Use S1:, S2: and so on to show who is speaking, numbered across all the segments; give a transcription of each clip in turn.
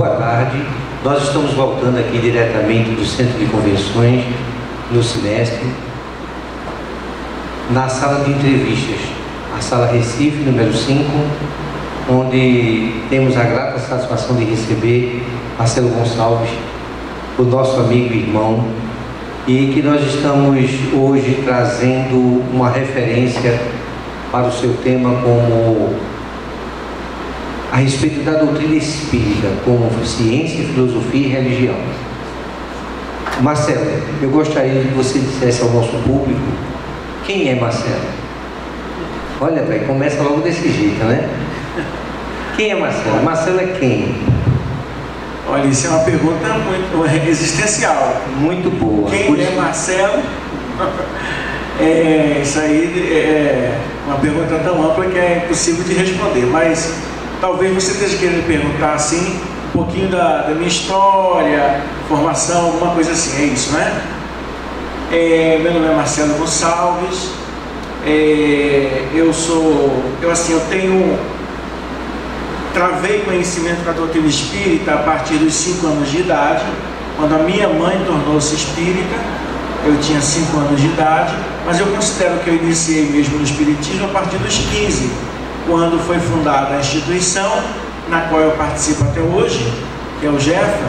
S1: boa tarde. Nós estamos voltando aqui diretamente do Centro de Convenções, no semestre, na sala de entrevistas, a sala Recife, número 5, onde temos a grata satisfação de receber Marcelo Gonçalves, o nosso amigo e irmão, e que nós estamos hoje trazendo uma referência para o seu tema como a respeito da doutrina espírita, como ciência, filosofia e religião. Marcelo, eu gostaria que você dissesse ao nosso público quem é Marcelo. Olha, pai, começa logo desse jeito, né? Quem é Marcelo? Marcelo é quem?
S2: Olha, isso é uma pergunta muito existencial.
S1: Muito boa.
S2: Quem é Marcelo? Isso aí é uma pergunta tão ampla que é impossível de responder, mas talvez você esteja querendo perguntar assim um pouquinho da minha história, formação, alguma coisa assim, é isso, né? Meu nome é Marcelo Gonçalves. Travei conhecimento da doutrina espírita a partir dos 5 anos de idade, quando a minha mãe tornou-se espírita. Eu tinha 5 anos de idade, mas eu considero que eu iniciei mesmo no espiritismo a partir dos 15, quando foi fundada a instituição na qual eu participo até hoje, que é o Jefa,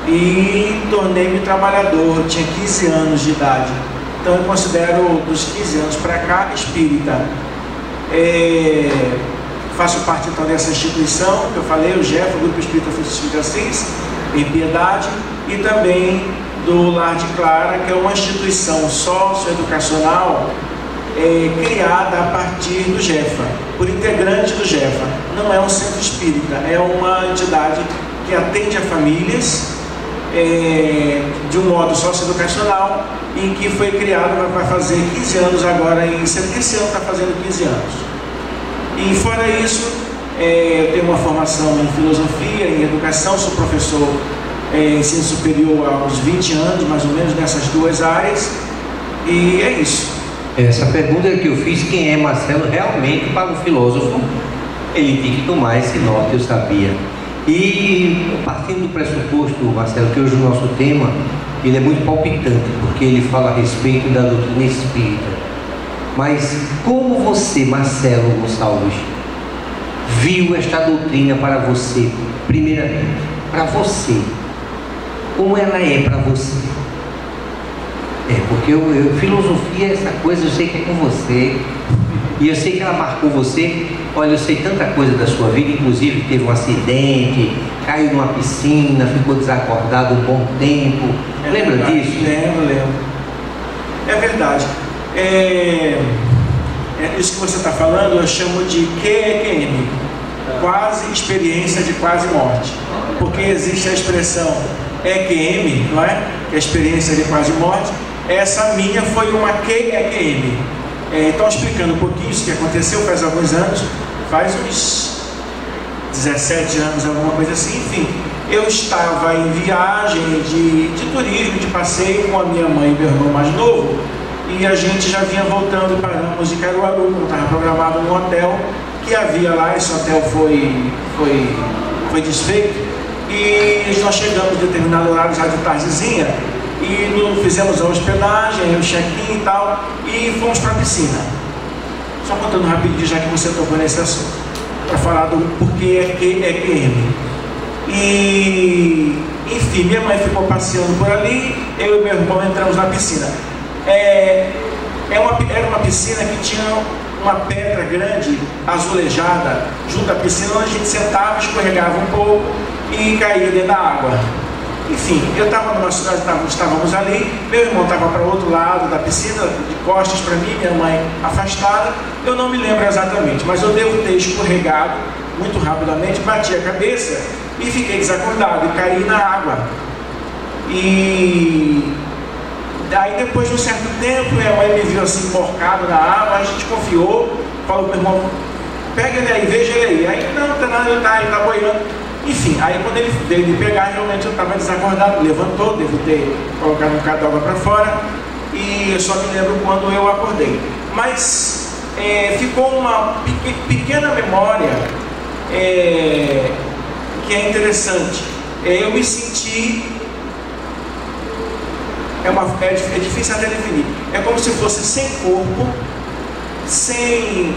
S2: e tornei-me trabalhador. Eu tinha 15 anos de idade, então eu considero dos 15 anos para cá espírita. Faço parte então dessa instituição que eu falei, o Jefa, o Grupo Espírita Francisco de Assis, em Piedade, e também do Lar de Clara, que é uma instituição socioeducacional criada a partir do Jefa, por integrante do Jefa. Não é um centro espírita, é uma entidade que atende a famílias de um modo socioeducacional, e que foi criada, vai fazer 15 anos agora, esse ano está fazendo 15 anos. E fora isso, eu tenho uma formação em filosofia, em educação, sou professor em ensino superior há uns 20 anos, mais ou menos, nessas duas áreas, e é isso.
S1: Essa pergunta que eu fiz, quem é Marcelo, realmente para um filósofo, ele tem que tomar esse norte, eu sabia. E partindo do pressuposto, Marcelo, que hoje o nosso tema, ele é muito palpitante, porque ele fala a respeito da doutrina espírita. Mas como você, Marcelo Gonçalves, viu esta doutrina para você, primeiramente, para você? Como ela é para você? Porque filosofia é essa coisa, eu sei que é com você, e eu sei que ela marcou você. Olha, eu sei tanta coisa da sua vida, inclusive teve um acidente, caiu numa piscina, ficou desacordado um bom tempo. Lembra disso?
S2: Lembro. É verdade. Isso que você está falando eu chamo de QEQM, quase experiência de quase morte, porque existe a expressão EQM, não é? Que é a experiência de quase morte. Essa minha foi uma QEQM. Então, explicando um pouquinho isso que aconteceu faz alguns anos, faz uns 17 anos, alguma coisa assim. Enfim, eu estava em viagem de turismo, de passeio com a minha mãe e meu irmão mais novo, e a gente já vinha voltando, paramos em Caruaru, como estava programado no hotel que havia lá. Esse hotel foi desfeito, e nós chegamos em determinado horário, já de tardezinha, e fizemos a hospedagem, o check-in e tal, e fomos para a piscina. Só contando rapidinho, já que você tocou nesse assunto, para falar do porquê é QEQM. E enfim, minha mãe ficou passeando por ali, eu e meu irmão entramos na piscina. Era uma piscina que tinha uma pedra grande, azulejada, junto à piscina, onde a gente sentava, escorregava um pouco e caía dentro da água. Enfim, eu estava estávamos ali, meu irmão estava para o outro lado da piscina, de costas para mim, minha mãe afastada. Eu não me lembro exatamente, mas eu devo ter escorregado muito rapidamente, bati a cabeça e fiquei desacordado e caí na água. E daí, depois de um certo tempo, minha mãe me viu assim, emborcado na água. A gente confiou, falou para o irmão: pega ele aí, veja ele aí. Aí, não, tá nada, ele tá boiando. Enfim, aí quando ele veio me pegar, realmente eu estava desacordado, levantou, devo ter colocado um bocado de água para fora, e eu só me lembro quando eu acordei. Mas ficou uma pequena memória que é interessante. eu me senti, é difícil até definir, é como se fosse sem corpo, sem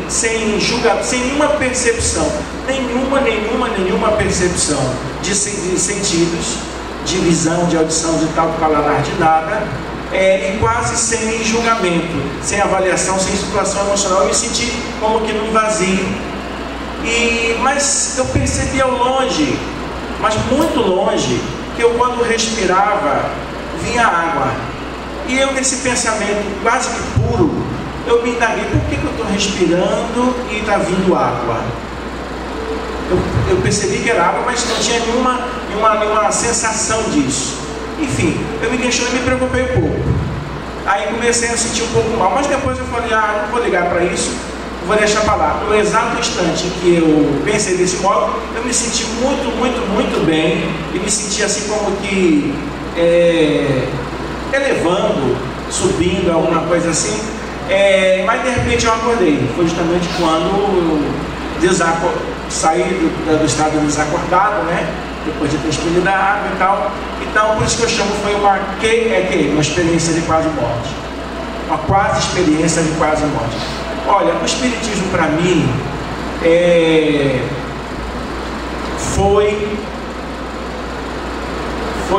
S2: julgamento, sem nenhuma percepção, nenhuma percepção de sentidos, de visão, de audição, de tal, de paladar, de nada, e quase sem julgamento, sem avaliação, sem situação emocional. Eu me senti como que num vazio, mas eu percebi ao longe, mas muito longe, que eu, quando respirava, vinha água. E eu, nesse pensamento quase que puro, eu me indaguei: por que eu estou respirando e está vindo água? Eu percebi que era água, mas não tinha nenhuma sensação disso. Enfim, eu me questionei e me preocupei um pouco. Aí comecei a sentir um pouco mal, mas depois eu falei: não vou ligar para isso, vou deixar para lá. No exato instante que eu pensei desse modo, eu me senti muito bem, e me senti assim como que elevando, subindo, alguma coisa assim. Mas de repente eu acordei. Foi justamente quando eu saí do estado desacordado, né? Depois de ter expelido a água e tal. Então, por isso que eu chamo, foi uma experiência de quase morte. Uma quase experiência de quase morte. Olha, o Espiritismo para mim foi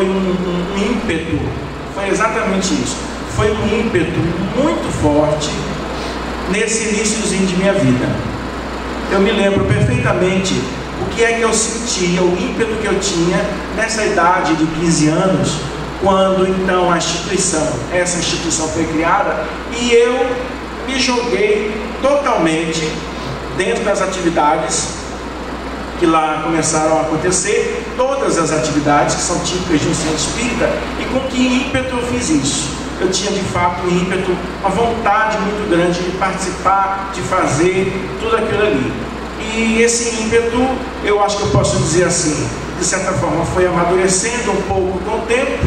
S2: um ímpeto, foi exatamente isso. Foi um ímpeto muito forte nesse iníciozinho de minha vida. Eu me lembro perfeitamente o que é que eu sentia, o ímpeto que eu tinha nessa idade de 15 anos, quando então essa instituição foi criada, e eu me joguei totalmente dentro das atividades que lá começaram a acontecer, todas as atividades que são típicas de um centro espírita. E com que ímpeto eu fiz isso? Eu tinha de fato um ímpeto, uma vontade muito grande de participar, de fazer tudo aquilo ali. E esse ímpeto, eu acho que eu posso dizer assim, de certa forma foi amadurecendo um pouco com o tempo,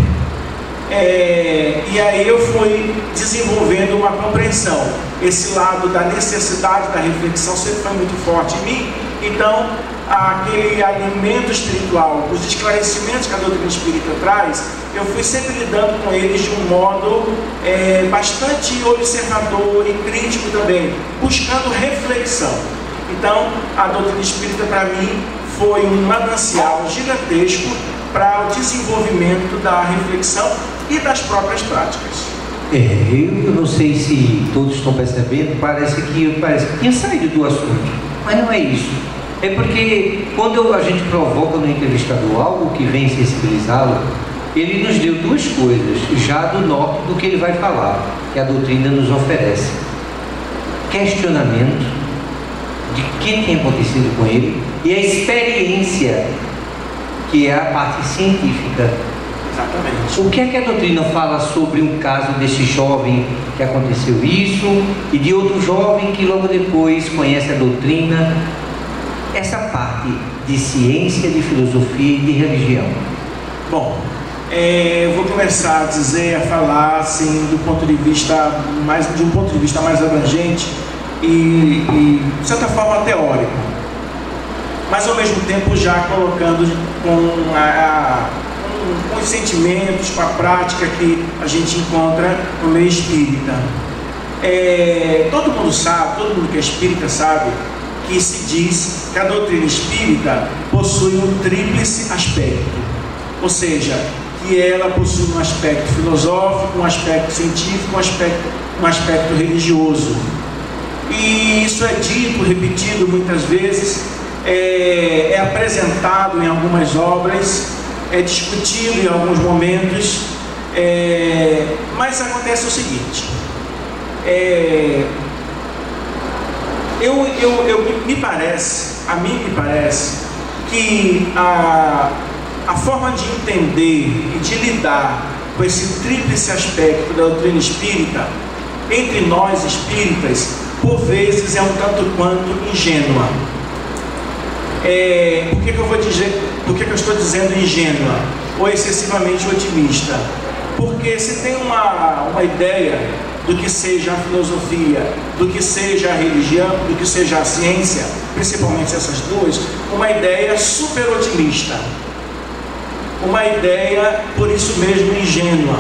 S2: e aí eu fui desenvolvendo uma compreensão. Esse lado da necessidade da reflexão sempre foi muito forte em mim. Então, aquele alimento espiritual, os esclarecimentos que a doutrina espírita traz, eu fui sempre lidando com eles de um modo bastante observador e crítico também, buscando reflexão. Então, a doutrina espírita para mim foi um manancial gigantesco para o desenvolvimento da reflexão e das próprias práticas.
S1: Eu não sei se todos estão percebendo, parece que tinha saído do assunto, mas não é isso. É porque quando a gente provoca no entrevistador algo que vem sensibilizá-lo, ele nos deu duas coisas, já do norte do que ele vai falar, que a doutrina nos oferece: questionamento de que tem acontecido com ele, e a experiência, que é a parte científica.
S2: Exatamente.
S1: O que é que a doutrina fala sobre um caso desse jovem que aconteceu isso, e de outro jovem que logo depois conhece a doutrina? Essa parte de ciência, de filosofia e de religião.
S2: Bom, eu vou começar a falar assim, de um ponto de vista mais abrangente e de certa forma teórico, mas ao mesmo tempo já colocando com os sentimentos, com a prática que a gente encontra no meio espírita. Todo mundo que é espírita sabe que se diz que a doutrina espírita possui um tríplice aspecto, ou seja, que ela possui um aspecto filosófico, um aspecto científico, um aspecto religioso. E isso é dito, repetido muitas vezes, é apresentado em algumas obras, é discutido em alguns momentos, mas acontece o seguinte: a mim me parece que a forma de entender e de lidar com esse tríplice aspecto da doutrina espírita, entre nós espíritas, por vezes é um tanto quanto ingênua. Por que eu estou dizendo ingênua ou excessivamente otimista? Porque se tem uma ideia do que seja a filosofia, do que seja a religião, do que seja a ciência, principalmente essas duas, uma ideia super otimista. uma ideia, por isso mesmo, ingênua.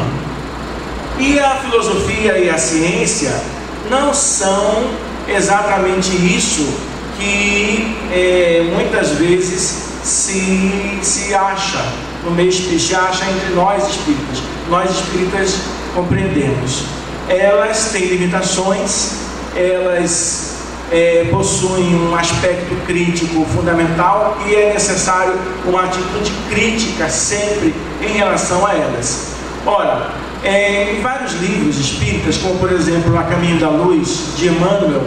S2: E a filosofia e a ciência não são exatamente isso que muitas vezes se acha no meio espírita, se acha entre nós espíritas. Nós espíritas compreendemos. Elas têm limitações, elas possuem um aspecto crítico fundamental e é necessário uma atitude crítica sempre em relação a elas. Ora, em vários livros espíritas, como por exemplo A Caminho da Luz, de Emmanuel,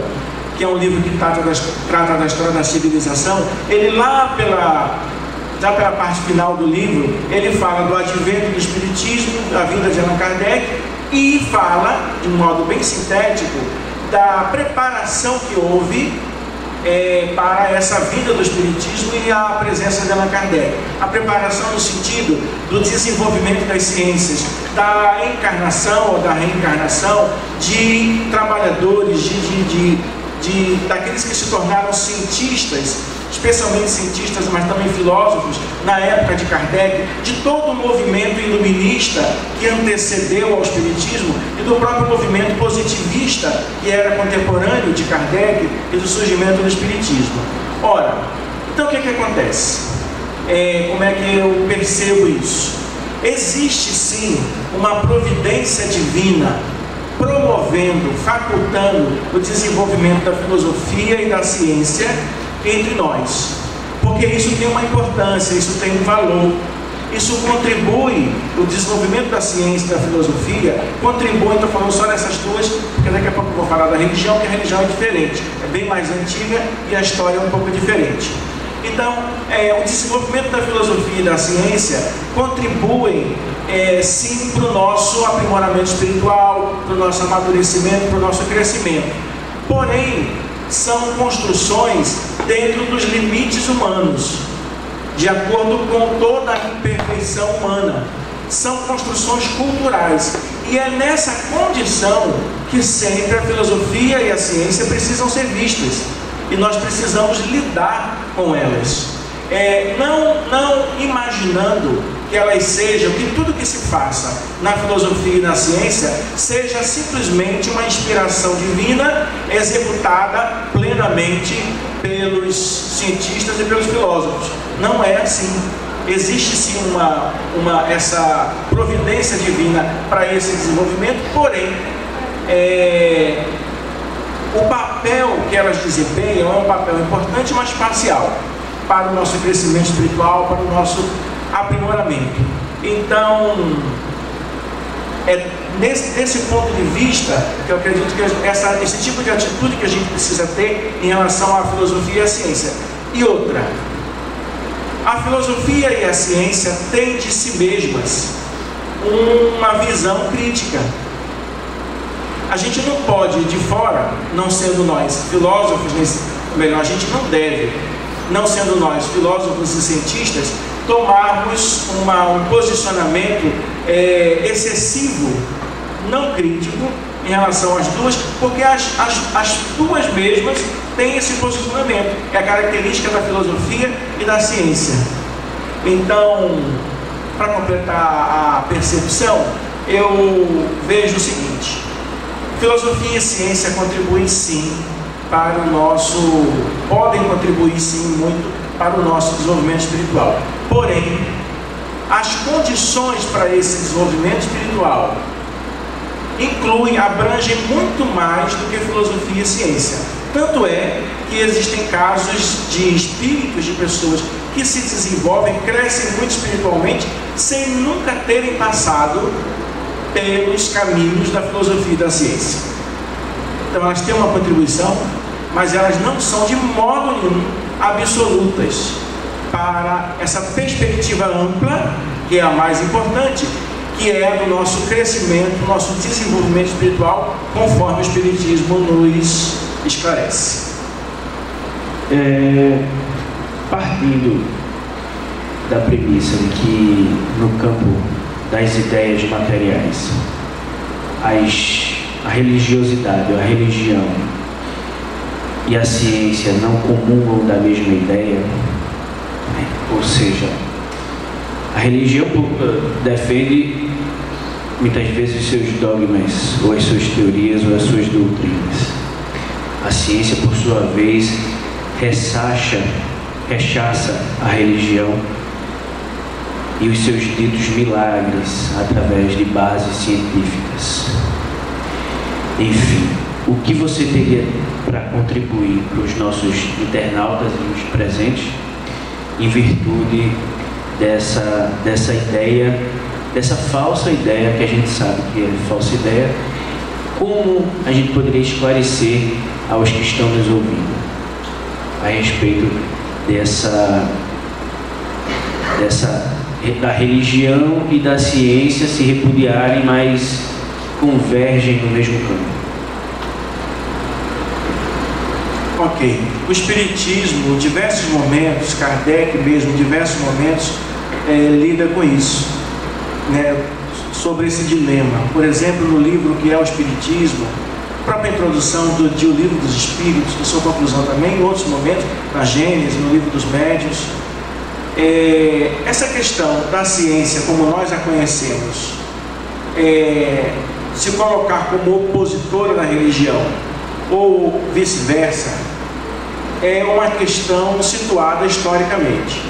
S2: que é um livro que trata da história da civilização, ele já pela parte final do livro, ele fala do advento do Espiritismo, da vinda de Allan Kardec, e fala, de um modo bem sintético, da preparação que houve para essa vinda do Espiritismo e a presença de Allan Kardec. A preparação no sentido do desenvolvimento das ciências, da encarnação ou da reencarnação de trabalhadores, daqueles que se tornaram cientistas, especialmente cientistas, mas também filósofos, na época de Kardec, de todo o movimento iluminista que antecedeu ao Espiritismo e do próprio movimento positivista que era contemporâneo de Kardec e do surgimento do Espiritismo. Ora, então o que acontece? Como é que eu percebo isso? Existe sim uma providência divina promovendo, facultando o desenvolvimento da filosofia e da ciência entre nós, porque isso tem uma importância, isso tem um valor, isso contribui, o desenvolvimento da ciência e da filosofia contribui. Estou falando só dessas duas, porque daqui a pouco eu vou falar da religião, que a religião é diferente, é bem mais antiga e a história é um pouco diferente. Então, o desenvolvimento da filosofia e da ciência contribuem sim para o nosso aprimoramento espiritual, para o nosso amadurecimento, para o nosso crescimento. Porém, são construções dentro dos limites humanos, de acordo com toda a imperfeição humana. São construções culturais, e é nessa condição que sempre a filosofia e a ciência precisam ser vistas, e nós precisamos lidar com elas, não imaginando que elas sejam, que tudo que se faça na filosofia e na ciência seja simplesmente uma inspiração divina executada plenamente pelos cientistas e pelos filósofos. Não é assim. Existe sim essa providência divina para esse desenvolvimento, porém o papel que elas desempenham é um papel importante, mas parcial para o nosso crescimento espiritual, para o nosso aprimoramento. Então, nesse ponto de vista que eu acredito que esse tipo de atitude que a gente precisa ter em relação à filosofia e à ciência. E outra, a filosofia e a ciência têm de si mesmas uma visão crítica. A gente não pode, de fora, não sendo nós filósofos, melhor, a gente não deve, não sendo nós filósofos e cientistas, tomarmos um posicionamento excessivo, não crítico, em relação às duas, porque as duas mesmas têm esse posicionamento, é a característica da filosofia e da ciência. Então, para completar a percepção, eu vejo o seguinte: filosofia e ciência contribuem sim para o nosso, podem contribuir sim muito para o nosso desenvolvimento espiritual. Porém, as condições para esse desenvolvimento espiritual abrangem muito mais do que filosofia e ciência. Tanto é que existem casos de espíritos, de pessoas que se desenvolvem, crescem muito espiritualmente, sem nunca terem passado pelos caminhos da filosofia e da ciência. Então elas têm uma contribuição, mas elas não são de modo nenhum absolutas para essa perspectiva ampla, que é a mais importante, que é do nosso crescimento, do nosso desenvolvimento espiritual, conforme o Espiritismo nos esclarece.
S3: Partindo da premissa de que no campo das ideias materiais a religiosidade, a religião e a ciência não comungam da mesma ideia, ou seja, A religião defende muitas vezes os seus dogmas, ou as suas teorias, ou as suas doutrinas. A ciência, por sua vez, rechaça a religião e os seus ditos milagres através de bases científicas. Enfim, o que você teria para contribuir para os nossos internautas e os presentes em virtude dessa ideia, dessa falsa ideia, que a gente sabe que é falsa ideia? Como a gente poderia esclarecer aos que estão nos ouvindo a respeito da religião e da ciência se repudiarem, mas convergem no mesmo campo?
S2: Ok. O Espiritismo, em diversos momentos, Kardec mesmo, em diversos momentos, lida com isso, né? Sobre esse dilema. Por exemplo, no livro que é o Espiritismo, a própria introdução do Livro dos Espíritos, da sua conclusão também, em outros momentos, na Gênesis, no Livro dos Médiuns, essa questão da ciência, como nós a conhecemos, se colocar como opositora da religião, ou vice-versa, é uma questão situada historicamente.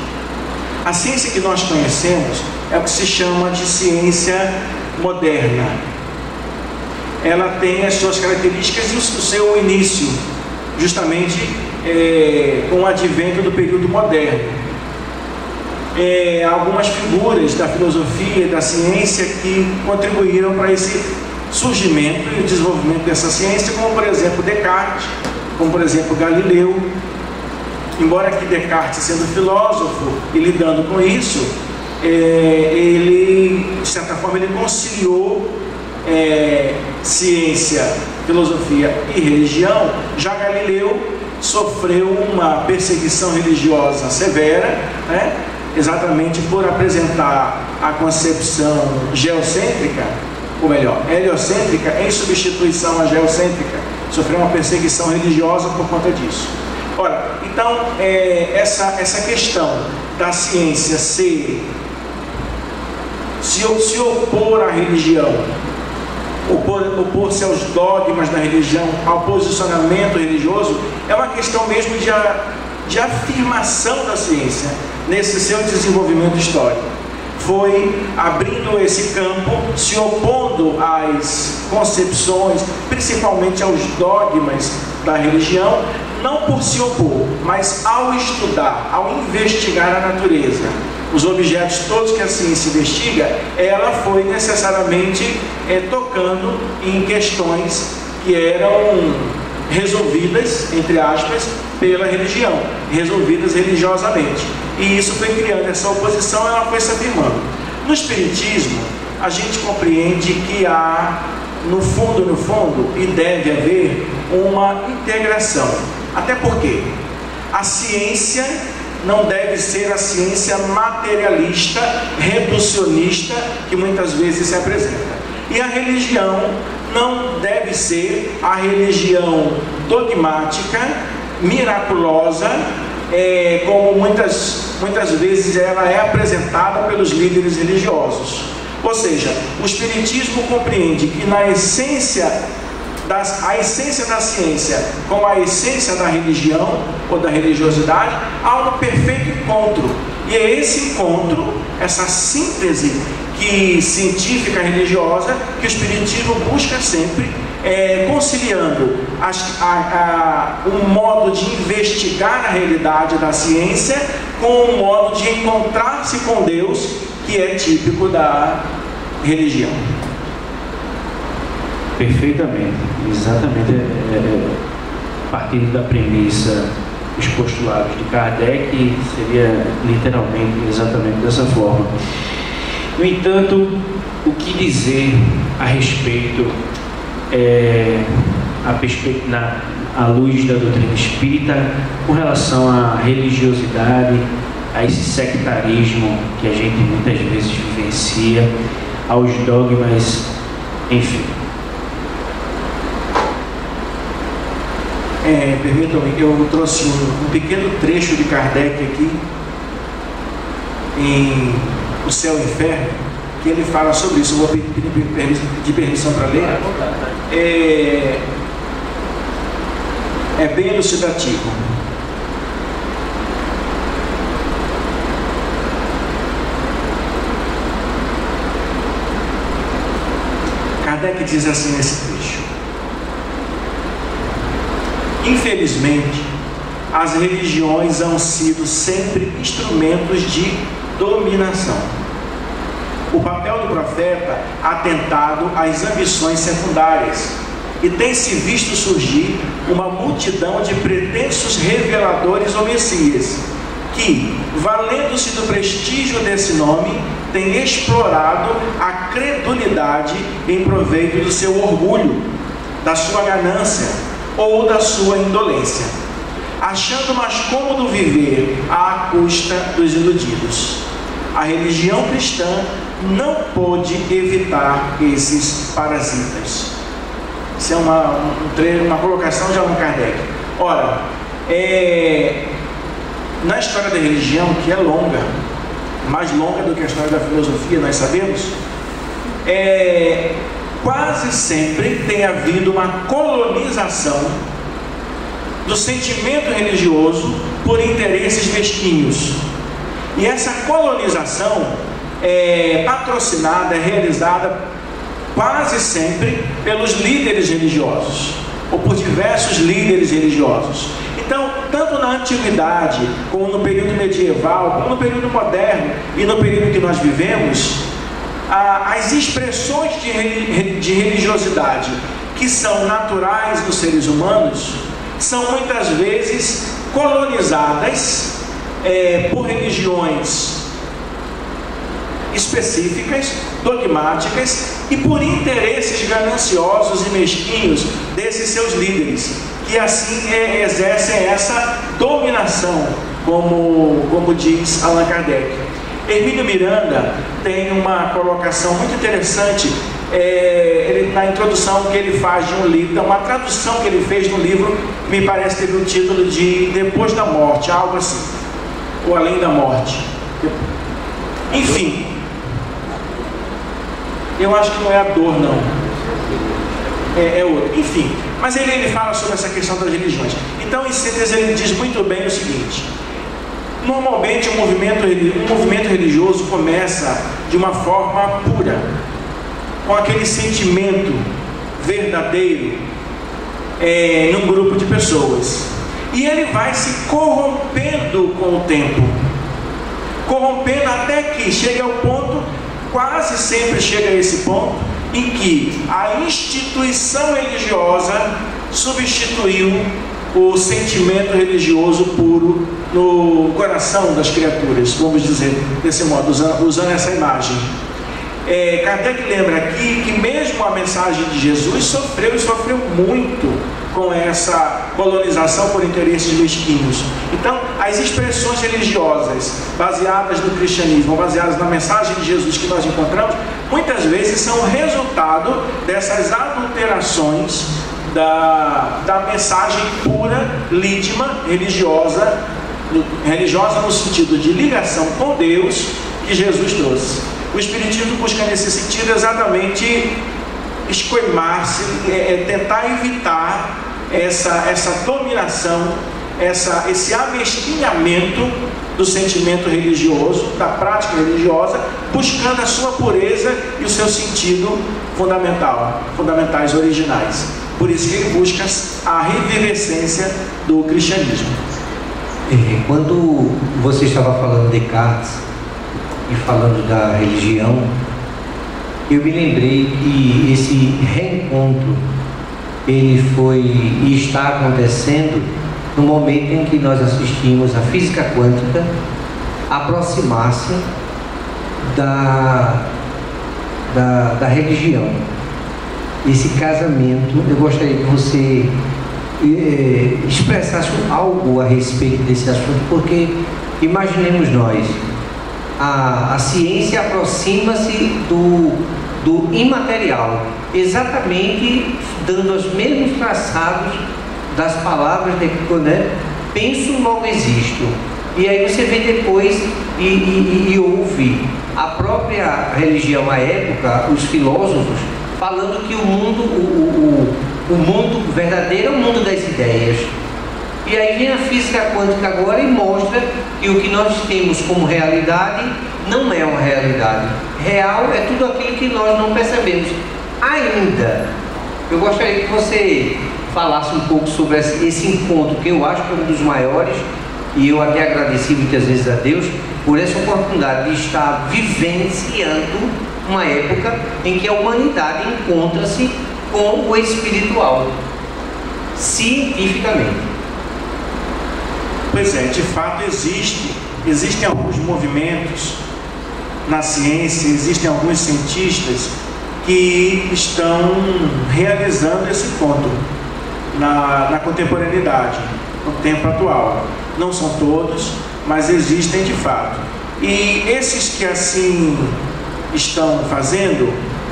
S2: A ciência que nós conhecemos é o que se chama de ciência moderna. Ela tem as suas características e o seu início, justamente com o advento do período moderno. Algumas figuras da filosofia e da ciência que contribuíram para esse surgimento e o desenvolvimento dessa ciência, como por exemplo Descartes, como por exemplo Galileu. Embora que Descartes, sendo filósofo e lidando com isso, ele, de certa forma, ele conciliou ciência, filosofia e religião. Já Galileu sofreu uma perseguição religiosa severa, né? Exatamente por apresentar a concepção geocêntrica, ou melhor, heliocêntrica, em substituição à geocêntrica. Sofreu uma perseguição religiosa por conta disso. Ora, então, essa questão da ciência se opor à religião, opor-se aos dogmas da religião, ao posicionamento religioso, é uma questão mesmo de afirmação da ciência nesse seu desenvolvimento histórico. Foi abrindo esse campo, se opondo às concepções, principalmente aos dogmas da religião, não por se opor, mas ao estudar, ao investigar a natureza, os objetos todos que a ciência investiga, ela foi necessariamente tocando em questões que eram resolvidas, entre aspas, pela religião, resolvidas religiosamente. E isso foi criando essa oposição, ela foi se afirmando. No Espiritismo, a gente compreende que há, no fundo, e deve haver uma integração. Até porque a ciência não deve ser a ciência materialista, reducionista, que muitas vezes se apresenta. E a religião não deve ser a religião dogmática, miraculosa, como muitas vezes ela é apresentada pelos líderes religiosos. Ou seja, o Espiritismo compreende que a essência da ciência com a essência da religião ou da religiosidade há um perfeito encontro. E é esse encontro, essa síntese científica religiosa que o Espiritismo busca sempre, conciliando um modo de investigar a realidade da ciência com um modo de encontrar-se com Deus, que é típico da religião.
S3: Perfeitamente, exatamente, partindo da premissa, os postulados de Kardec, seria literalmente exatamente dessa forma. No entanto, o que dizer a respeito, à luz da doutrina espírita, com relação à religiosidade, a esse sectarismo que a gente muitas vezes vivencia, aos dogmas, enfim?
S2: Permitam-me, eu trouxe um pequeno trecho de Kardec aqui, em O Céu e o Inferno, que ele fala sobre isso. Eu vou pedir permissão para ler. É bem elucidativo. Kardec diz assim nesse trecho: infelizmente, as religiões han sido sempre instrumentos de dominação. O papel do profeta atentado às ambições secundárias, e tem-se visto surgir uma multidão de pretensos reveladores ou messias, que, valendo-se do prestígio desse nome, têm explorado a credulidade em proveito do seu orgulho, da sua ganância ou da sua indolência, achando mais cômodo viver à custa dos iludidos. A religião cristã não pôde evitar esses parasitas. Isso é uma colocação de Allan Kardec. Ora, na história da religião, que é longa, mais longa do que a história da filosofia, nós sabemos, quase sempre tem havido uma colonização do sentimento religioso por interesses mesquinhos. E essa colonização é patrocinada, é realizada quase sempre pelos líderes religiosos, ou por diversos líderes religiosos. Então, tanto na antiguidade, como no período medieval, como no período moderno e no período que nós vivemos, as expressões de religiosidade que são naturais dos seres humanos são muitas vezes colonizadas por religiões específicas, dogmáticas, e por interesses gananciosos e mesquinhos desses seus líderes, que assim exercem essa dominação, como diz Allan Kardec. Hermínio Miranda tem uma colocação muito interessante, na introdução que ele faz de um livro, uma tradução que ele fez de um livro, me parece que teve o título de Depois da Morte, algo assim, ou Além da Morte. Enfim, eu acho que não é a dor, não. É outro. Enfim, mas ele fala sobre essa questão das religiões. Então, em síntese, ele diz muito bem o seguinte: normalmente um movimento religioso começa de uma forma pura, com aquele sentimento verdadeiro num grupo de pessoas, e ele vai se corrompendo com o tempo, corrompendo até que chegue ao ponto, quase sempre chega a esse ponto, em que a instituição religiosa substituiu o sentimento religioso puro no coração das criaturas, vamos dizer desse modo, usando essa imagem. Kardec lembra aqui que mesmo a mensagem de Jesus sofreu muito com essa colonização por interesses mesquinhos. Então, as expressões religiosas baseadas no cristianismo, baseadas na mensagem de Jesus que nós encontramos, muitas vezes são resultado dessas adulterações da mensagem pura, lídima, religiosa no sentido de ligação com Deus, que Jesus trouxe. O Espiritismo busca nesse sentido exatamente escoimar-se, tentar evitar essa dominação, esse amesquinhamento do sentimento religioso, da prática religiosa, buscando a sua pureza e o seu sentido fundamentais, originais. Por isso que ele busca a revivescência do cristianismo.
S1: Quando você estava falando de Descartes e falando da religião, eu me lembrei que esse reencontro ele foi e está acontecendo no momento em que nós assistimos a física quântica aproximar-se da religião. Esse casamento, eu gostaria que você expressasse algo a respeito desse assunto, porque imaginemos nós, a ciência aproxima-se do imaterial, exatamente dando os mesmos traçados das palavras de, né? Penso, logo existo. E aí você vê depois e houve a própria religião à época, os filósofos, falando que o mundo verdadeiro é o mundo das ideias. E aí vem a física quântica agora e mostra que o que nós temos como realidade não é uma realidade. Real é tudo aquilo que nós não percebemos. Ainda, eu gostaria que você falasse um pouco sobre esse encontro, que eu acho que é um dos maiores, e eu até agradeci muitas vezes a Deus por essa oportunidade de estar vivenciando uma época em que a humanidade encontra-se com o espiritual, cientificamente.
S2: Pois é, de fato existem alguns movimentos na ciência, existem alguns cientistas que estão realizando esse encontro na contemporaneidade, no tempo atual. Não são todos, mas existem de fato. E esses que assim estão fazendo,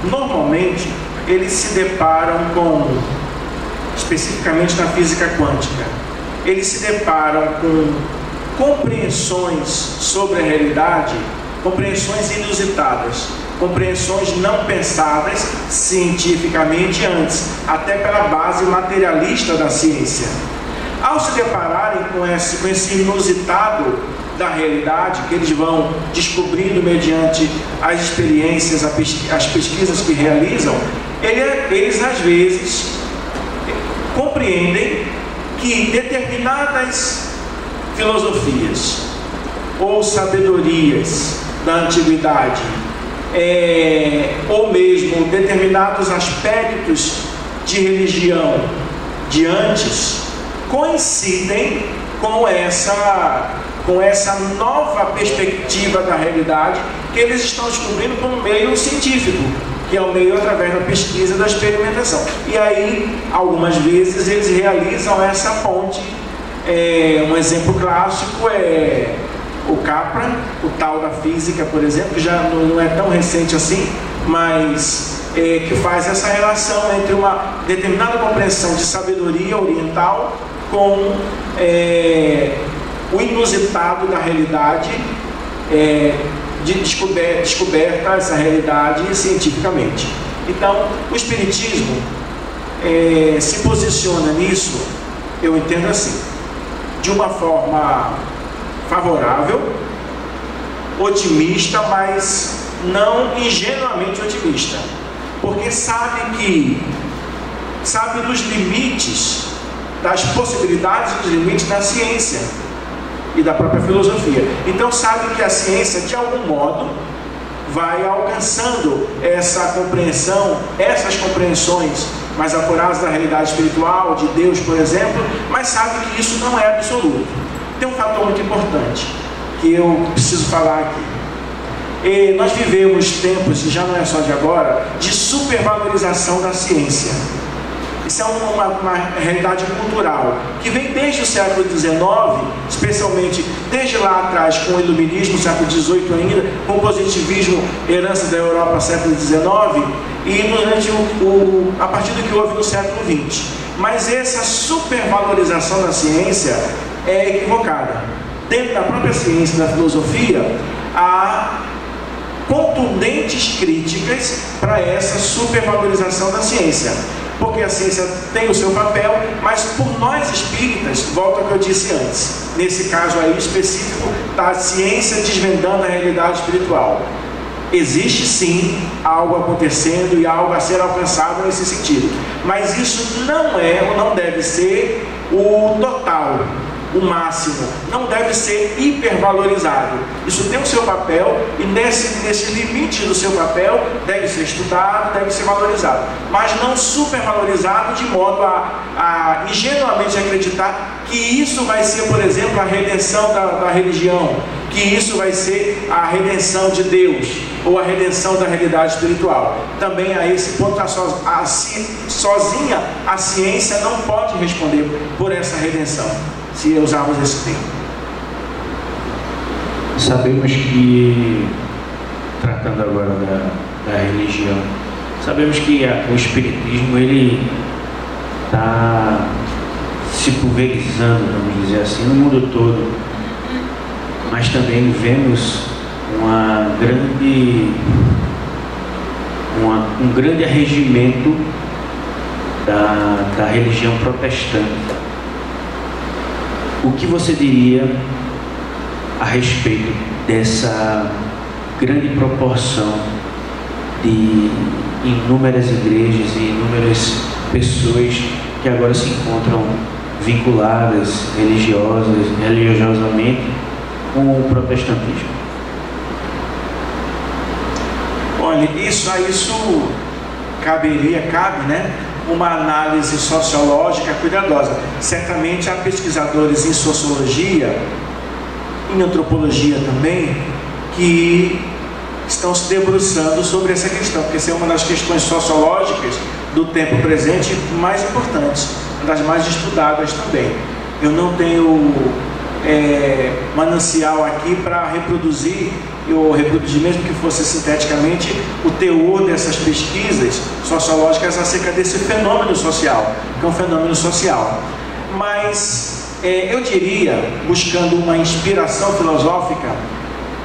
S2: normalmente eles se deparam com, especificamente na física quântica, eles se deparam com compreensões sobre a realidade, compreensões inusitadas, compreensões não pensadas cientificamente antes, até pela base materialista da ciência. Ao se depararem com esse inusitado da realidade, que eles vão descobrindo mediante as experiências, as pesquisas que realizam, eles às vezes compreendem que determinadas filosofias ou sabedorias da antiguidade, ou mesmo determinados aspectos de religião de antes, coincidem com essa nova perspectiva da realidade que eles estão descobrindo por meio científico, que é o meio através da pesquisa e da experimentação. E aí, algumas vezes, eles realizam essa ponte. Um exemplo clássico é o Capra, o tal da física, por exemplo, que já não é tão recente assim, mas que faz essa relação entre uma determinada compreensão de sabedoria oriental com o inusitado da realidade, de descoberta essa realidade cientificamente. Então, o Espiritismo se posiciona nisso, eu entendo assim, de uma forma favorável, otimista, mas não ingenuamente otimista, porque sabe dos limites, das possibilidades e dos limites da ciência e da própria filosofia. Então sabe que a ciência, de algum modo, vai alcançando essa compreensão, essas compreensões mais apuradas da realidade espiritual, de Deus, por exemplo, mas sabe que isso não é absoluto. Tem um fator muito importante que eu preciso falar aqui. Nós vivemos tempos, e já não é só de agora, de supervalorização da ciência. Isso é uma realidade cultural que vem desde o século XIX, especialmente desde lá atrás com o iluminismo, século XVIII ainda, com o positivismo, herança da Europa, século XIX, e durante a partir do que houve no século XX. Mas essa supervalorização da ciência é equivocada. Dentro da própria ciência e da filosofia, há contundentes críticas para essa supervalorização da ciência, porque a ciência tem o seu papel, mas por nós espíritas, volta ao que eu disse antes, nesse caso aí específico, está a ciência desvendando a realidade espiritual. Existe sim algo acontecendo e algo a ser alcançado nesse sentido, mas isso não é ou não deve ser o total, o máximo, não deve ser hipervalorizado. Isso tem o seu papel e nesse limite do seu papel deve ser estudado, deve ser valorizado, mas não supervalorizado de modo a ingenuamente acreditar que isso vai ser, por exemplo, a redenção da religião, que isso vai ser a redenção de Deus ou a redenção da realidade espiritual. Também a esse ponto, sozinha a ciência não pode responder por essa redenção, se usarmos esse termo.
S3: Sabemos que, tratando agora da religião, sabemos que o espiritismo ele está se pulverizando, vamos dizer assim, no mundo todo. mas também vemos um grande arregimento da religião protestante. O que você diria a respeito dessa grande proporção de inúmeras igrejas e inúmeras pessoas que agora se encontram vinculadas religiosamente com o protestantismo?
S2: Olha, isso cabe, né? Uma análise sociológica cuidadosa. Certamente há pesquisadores em sociologia, em antropologia também, que estão se debruçando sobre essa questão, porque essa é uma das questões sociológicas do tempo presente mais importantes, das mais estudadas também. Eu não tenho manancial aqui para reproduzir, eu reproduzi mesmo que fosse sinteticamente o teor dessas pesquisas sociológicas acerca desse fenômeno social, que é um fenômeno social. Mas eu diria, buscando uma inspiração filosófica,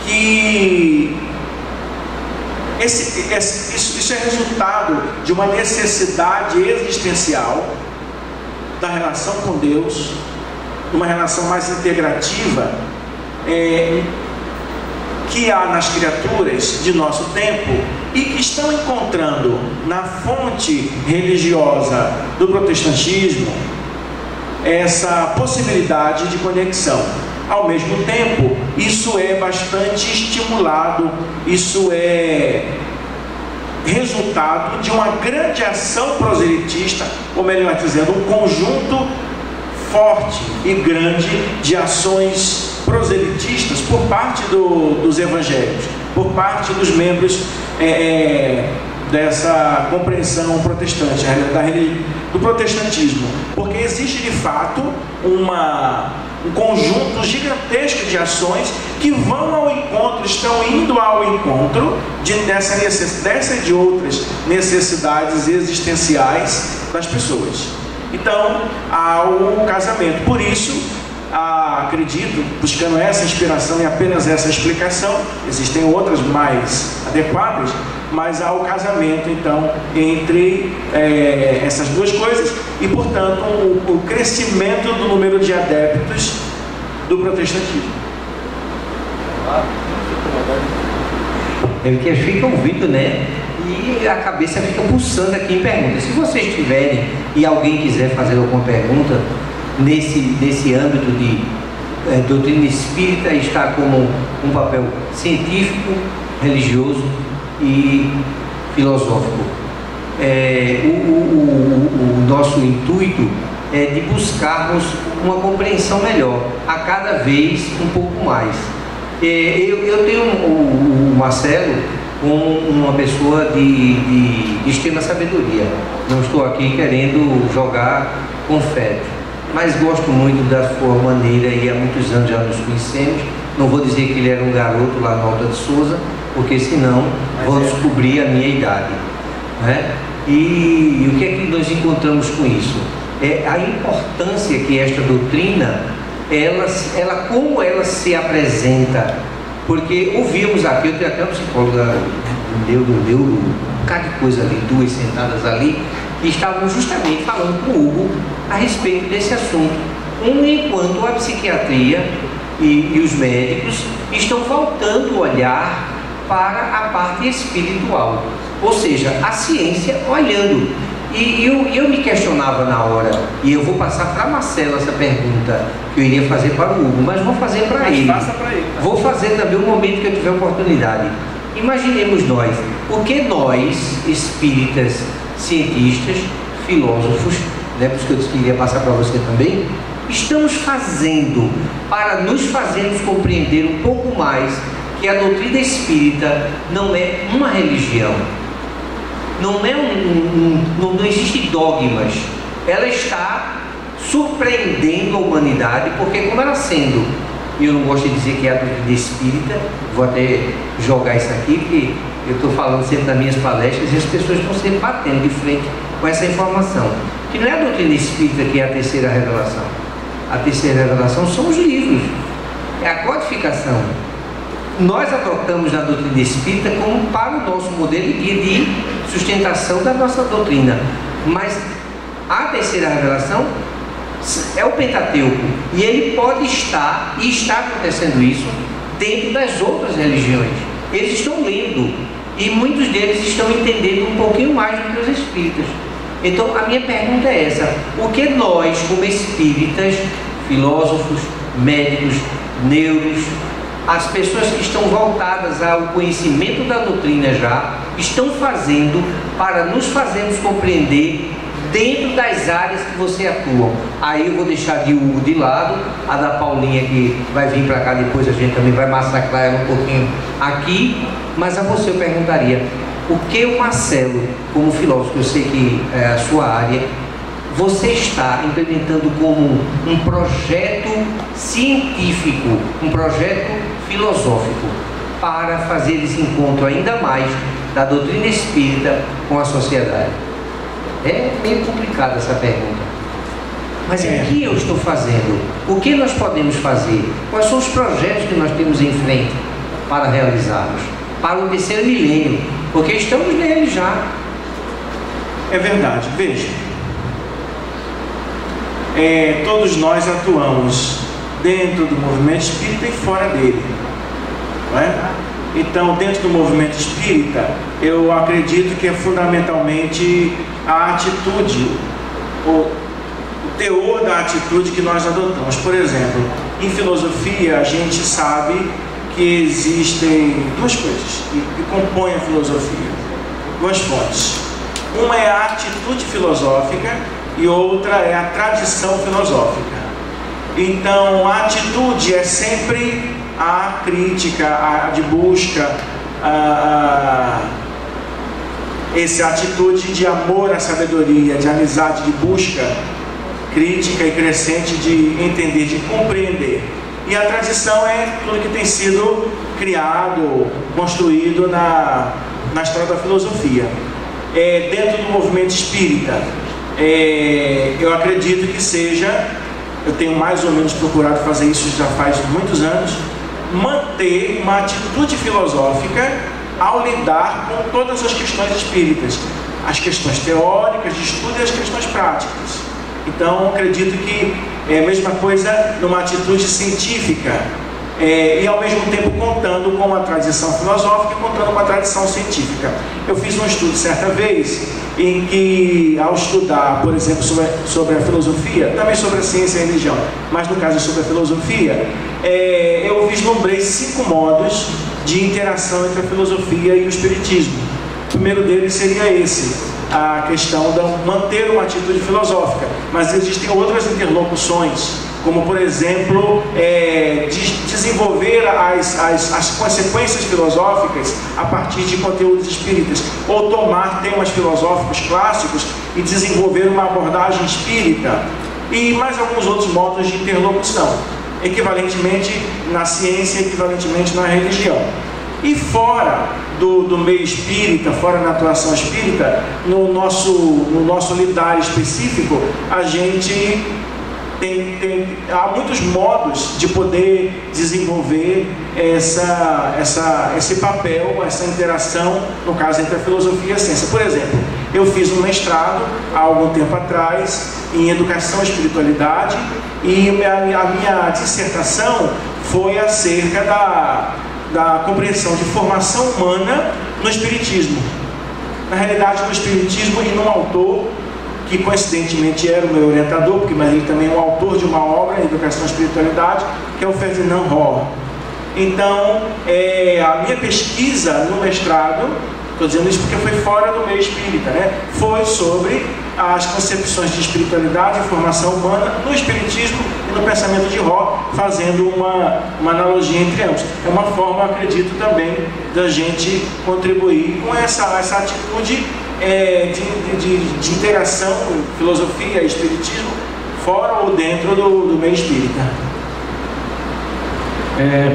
S2: que isso é resultado de uma necessidade existencial da relação com Deus, uma relação mais integrativa que há nas criaturas de nosso tempo e que estão encontrando na fonte religiosa do protestantismo essa possibilidade de conexão. Ao mesmo tempo, isso é bastante estimulado, isso é resultado de uma grande ação proselitista, ou melhor dizendo, um conjunto forte e grande de ações proselitistas por parte dos evangélicos, por parte dos membros dessa compreensão protestante, do protestantismo, porque existe de fato um conjunto gigantesco de ações que vão ao encontro, estão indo ao encontro dessa e de outras necessidades existenciais das pessoas. Então, há o casamento. Por isso, acredito, buscando essa inspiração e apenas essa explicação, existem outras mais adequadas, mas há o casamento, então, entre essas duas coisas e, portanto, o crescimento do número de adeptos do protestantismo.
S1: É que fica ouvindo, né? E a cabeça fica pulsando aqui em perguntas. Se vocês tiverem e alguém quiser fazer alguma pergunta nesse âmbito de doutrina espírita, está como um papel científico, religioso e filosófico. O nosso intuito é de buscarmos uma compreensão melhor, a cada vez um pouco mais. Eu tenho o Marcelo como uma pessoa de extrema sabedoria. Não estou aqui querendo jogar confete, mas gosto muito da sua maneira e há muitos anos já nos conhecemos. Não vou dizer que ele era um garoto lá no Alta de Souza, porque senão vão descobrir a minha idade, né? E o que é que nós encontramos com isso? É a importância que esta doutrina, como ela se apresenta. Porque ouvimos aqui, eu tenho até uma psicóloga um bocado de coisa ali, duas sentadas ali, que estavam justamente falando com o Hugo a respeito desse assunto. Enquanto a psiquiatria e os médicos estão voltando o olhar para a parte espiritual, ou seja, a ciência olhando. E eu me questionava na hora, e eu vou passar para Marcelo essa pergunta que eu iria fazer para o Hugo, mas vou fazer para ele.
S2: Faça para ele.
S1: Vou fazer também o momento que eu tiver oportunidade. Imaginemos nós, o que nós, espíritas, cientistas, filósofos, né, por isso que eu disse que iria passar para você também, estamos fazendo para nos fazermos compreender um pouco mais que a doutrina espírita não é uma religião. Não existe dogmas. Ela está surpreendendo a humanidade, porque como ela sendo, e eu não gosto de dizer que é a doutrina espírita, vou até jogar isso aqui, porque eu estou falando sempre nas minhas palestras e as pessoas estão sempre batendo de frente com essa informação, que não é a doutrina espírita que é a terceira revelação. A terceira revelação são os livros. é a codificação. Nós adotamos a doutrina espírita como para o nosso modelo de sustentação da nossa doutrina, mas a terceira revelação é o Pentateuco, e ele pode estar, e está acontecendo isso, dentro das outras religiões. Eles estão lendo, e muitos deles estão entendendo um pouquinho mais do que os espíritas. Então a minha pergunta é essa: o que nós, como espíritas, filósofos, médicos, neuros, as pessoas que estão voltadas ao conhecimento da doutrina já, estão fazendo para nos fazermos compreender dentro das áreas que você atua? Aí eu vou deixar de Hugo de lado, a da Paulinha que vai vir para cá depois, a gente também vai massacrar ela um pouquinho aqui, mas a você eu perguntaria: o que o Marcelo, como filósofo, eu sei que é a sua área, você está implementando como um projeto científico, um projeto filosófico, para fazer esse encontro ainda mais da doutrina espírita com a sociedade? É meio complicada essa pergunta, mas o que eu estou fazendo? O que nós podemos fazer? Quais são os projetos que nós temos em frente para realizarmos para o terceiro milênio? Porque estamos nele já.
S2: É verdade, veja, todos nós atuamos dentro do movimento espírita e fora dele, não é? Então, dentro do movimento espírita, eu acredito que é fundamentalmente a atitude, o teor da atitude que nós adotamos. Por exemplo, em filosofia, a gente sabe que existem duas coisas que compõem a filosofia, duas fontes. Uma é a atitude filosófica e outra é a tradição filosófica. Então, a atitude é sempre a crítica, a de busca, essa atitude de amor à sabedoria, de amizade, de busca crítica e crescente de entender, de compreender. E a tradição é tudo que tem sido criado, construído na história da filosofia. Dentro do movimento espírita, eu acredito que seja, eu tenho mais ou menos procurado fazer isso já faz muitos anos, manter uma atitude filosófica ao lidar com todas as questões espíritas, as questões teóricas de estudo e as questões práticas. Então, acredito que é a mesma coisa numa atitude científica, e ao mesmo tempo contando com uma tradição filosófica e contando com a tradição científica. Eu fiz um estudo certa vez em que, ao estudar, por exemplo, sobre a filosofia, também sobre a ciência e a religião, mas no caso sobre a filosofia, eu vislumbrei 5 modos de interação entre a filosofia e o espiritismo. O primeiro deles seria esse, a questão de manter uma atitude filosófica, mas existem outras interlocuções, como por exemplo, desenvolver as consequências filosóficas a partir de conteúdos espíritas, ou tomar temas filosóficos clássicos e desenvolver uma abordagem espírita, e mais alguns outros modos de interlocução, equivalentemente na ciência, equivalentemente na religião. E fora do meio espírita, fora da atuação espírita, no nosso lidar específico, a gente há muitos modos de poder desenvolver esse papel, essa interação, no caso entre a filosofia e a ciência. Por exemplo, eu fiz um mestrado há algum tempo atrás em educação e espiritualidade, e a minha dissertação foi acerca da compreensão de formação humana no espiritismo. Na realidade, no espiritismo e num autor que coincidentemente era o meu orientador, mas ele também é um autor de uma obra em Educação e Espiritualidade, que é o Ferdinand Rohr. Então, a minha pesquisa no mestrado, estou dizendo isso porque foi fora do meio espírita, né? Foi sobre as concepções de espiritualidade e formação humana no espiritismo e no pensamento de Rohr, fazendo uma analogia entre ambos. É uma forma, acredito, também da gente contribuir com essa atitude de interação, filosofia e espiritismo, fora ou dentro do meio espírita.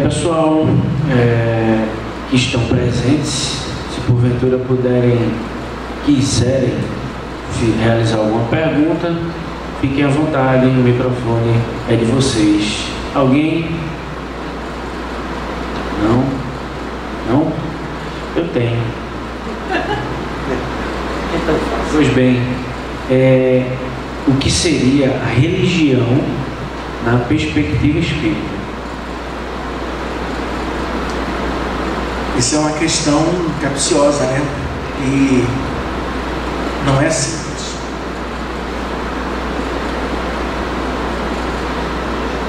S3: Pessoal que estão presentes, se porventura quiserem realizar alguma pergunta, fiquem à vontade, o microfone é de vocês. Alguém? Não? Não? Eu tenho. Pois bem, o que seria a religião na perspectiva espírita?
S2: Isso é uma questão capciosa, né? E não é simples.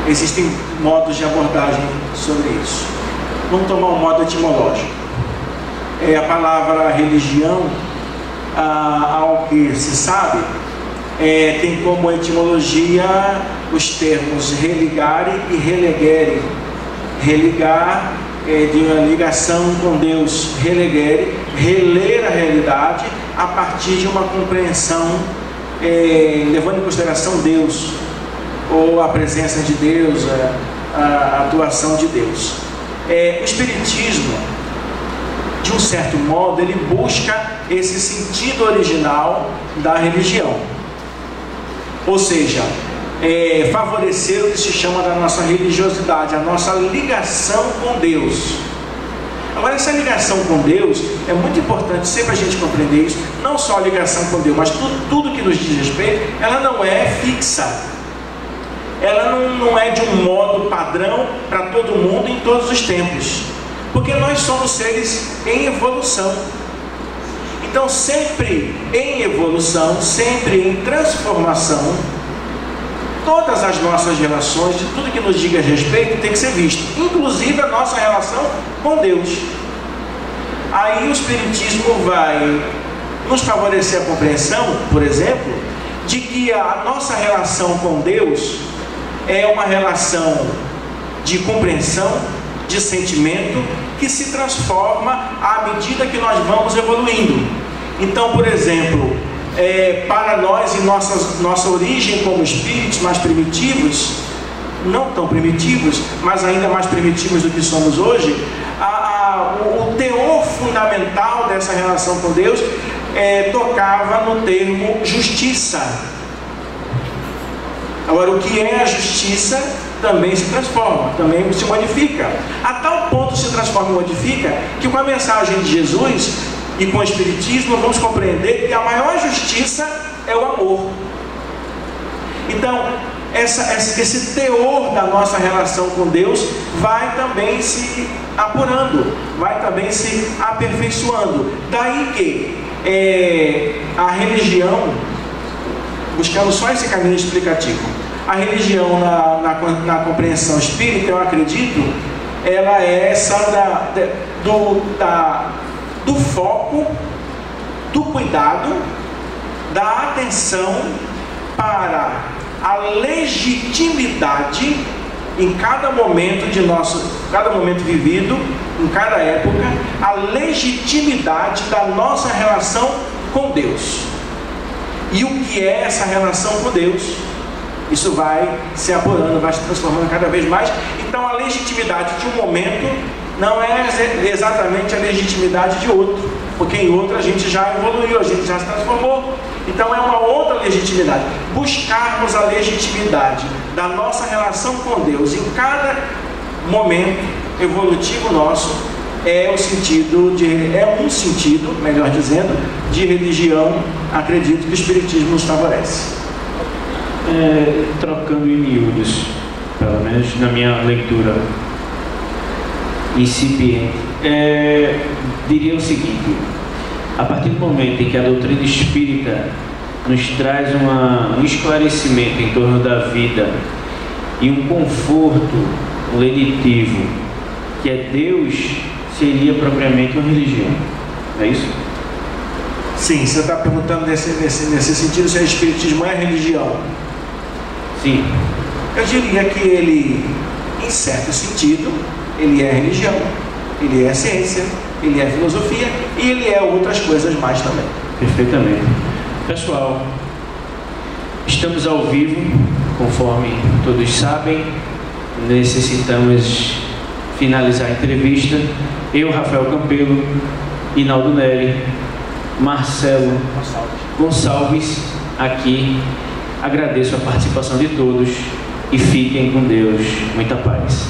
S2: Existem modos de abordagem sobre isso. Vamos tomar um modo etimológico. A palavra religião, ao que se sabe, tem como etimologia os termos religare e relegere. Religar de uma ligação com Deus, relegere, reler a realidade a partir de uma compreensão levando em consideração Deus, ou a presença de Deus, a atuação de Deus. O Espiritismo, de um certo modo, ele busca esse sentido original da religião, ou seja, favorecer o que se chama da nossa religiosidade, a nossa ligação com Deus. Agora, essa ligação com Deus é muito importante sempre a gente compreender isso, não só a ligação com Deus, mas tudo que nos diz respeito, ela não é fixa, ela não é de um modo padrão para todo mundo em todos os tempos, porque nós somos seres em evolução. Então, sempre em evolução, sempre em transformação, todas as nossas relações, de tudo que nos diga respeito, tem que ser visto, inclusive a nossa relação com Deus. Aí o Espiritismo vai nos favorecer a compreensão, por exemplo, de que a nossa relação com Deus é uma relação de compreensão, de sentimento, que se transforma à medida que nós vamos evoluindo. Então, por exemplo, para nós, em nossa origem como espíritos mais primitivos, não tão primitivos, mas ainda mais primitivos do que somos hoje, o teor fundamental dessa relação com Deus tocava no termo justiça. Agora, o que é a justiça também se transforma, também se modifica. A tal ponto se transforma e modifica que com a mensagem de Jesus e com o Espiritismo vamos compreender que a maior justiça é o amor. Então, esse teor da nossa relação com Deus vai também se apurando, vai também se aperfeiçoando. Daí que a religião, buscando só esse caminho explicativo, a religião na compreensão espírita, eu acredito, ela é essa do foco, do cuidado, da atenção para a legitimidade em cada momento cada momento vivido, em cada época, a legitimidade da nossa relação com Deus. E o que é essa relação com Deus? Isso vai se apurando, vai se transformando cada vez mais. Então, a legitimidade de um momento não é exatamente a legitimidade de outro, porque em outro a gente já evoluiu, a gente já se transformou. Então é uma outra legitimidade. Buscarmos a legitimidade da nossa relação com Deus em cada momento evolutivo nosso é um sentido, melhor dizendo, de religião. Acredito que o Espiritismo nos favorece.
S3: Trocando em miúdos, pelo menos na minha leitura incipiente, diria o seguinte: a partir do momento em que a doutrina espírita nos traz um esclarecimento em torno da vida e um conforto lenitivo, que é Deus, seria propriamente uma religião, é isso?
S2: Sim, você está perguntando nesse sentido se o Espiritismo é religião.
S3: Sim.
S2: Eu diria que ele, em certo sentido, ele é religião, ele é ciência, ele é filosofia e ele é outras coisas mais também.
S3: Perfeitamente. Pessoal, estamos ao vivo, conforme todos sabem, necessitamos finalizar a entrevista. Eu, Rafael Campelo, Hinaldo Neri, Marcelo Gonçalves, aqui. Agradeço a participação de todos e fiquem com Deus. Muita paz.